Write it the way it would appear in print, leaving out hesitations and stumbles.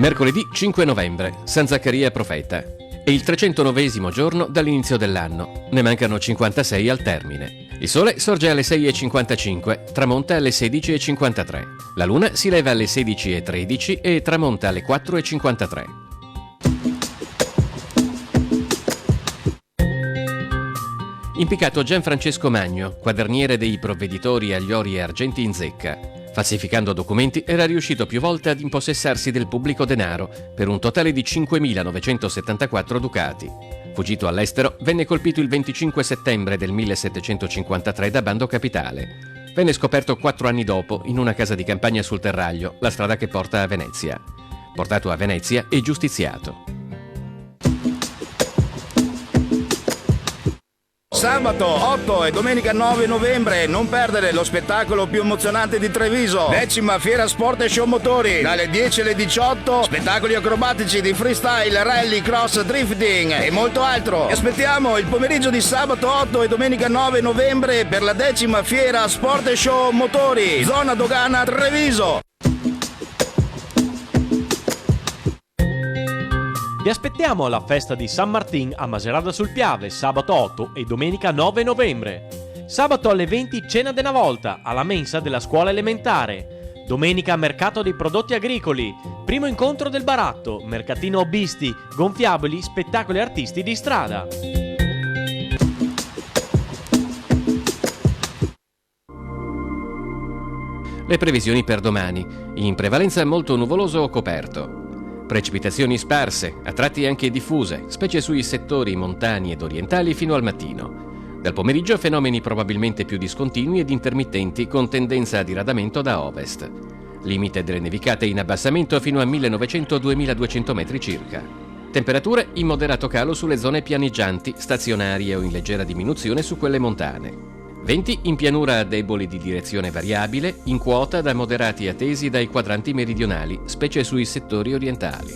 Mercoledì 5 novembre, San Zaccaria Profeta. È il 309° giorno dall'inizio dell'anno. Ne mancano 56 al termine. Il sole sorge alle 6:55, tramonta alle 16:53. La luna si leva alle 16:13 e tramonta alle 4:53. Impiccato Gianfrancesco Magno, quaderniere dei provveditori agli ori e argenti in zecca. Falsificando documenti era riuscito più volte ad impossessarsi del pubblico denaro per un totale di 5.974 ducati. Fuggito all'estero, venne colpito il 25 settembre del 1753 da Bando Capitale. Venne scoperto 4 anni dopo in una casa di campagna sul Terraglio, la strada che porta a Venezia. Portato a Venezia e giustiziato. Sabato 8 e domenica 9 novembre non perdere lo spettacolo più emozionante di Treviso, 10ª Fiera Sport e Show Motori, dalle 10 alle 18, spettacoli acrobatici di freestyle, rally, cross, drifting e molto altro. Vi aspettiamo il pomeriggio di sabato 8 e domenica 9 novembre per la 10ª Fiera Sport e Show Motori, zona Dogana Treviso. Vi aspettiamo alla festa di San Martin a Macerata sul Piave, sabato 8 e domenica 9 novembre. Sabato alle 20 cena de una volta alla mensa della scuola elementare. Domenica mercato dei prodotti agricoli, primo incontro del baratto, mercatino hobbisti, gonfiabili, spettacoli artisti di strada. Le previsioni per domani. In prevalenza molto nuvoloso o coperto. Precipitazioni sparse, a tratti anche diffuse, specie sui settori montani ed orientali fino al mattino. Dal pomeriggio fenomeni probabilmente più discontinui ed intermittenti con tendenza a diradamento da ovest. Limite delle nevicate in abbassamento fino a 1900-2200 metri circa. Temperature in moderato calo sulle zone pianeggianti, stazionarie o in leggera diminuzione su quelle montane. Venti in pianura deboli di direzione variabile, in quota da moderati a tesi dai quadranti meridionali, specie sui settori orientali.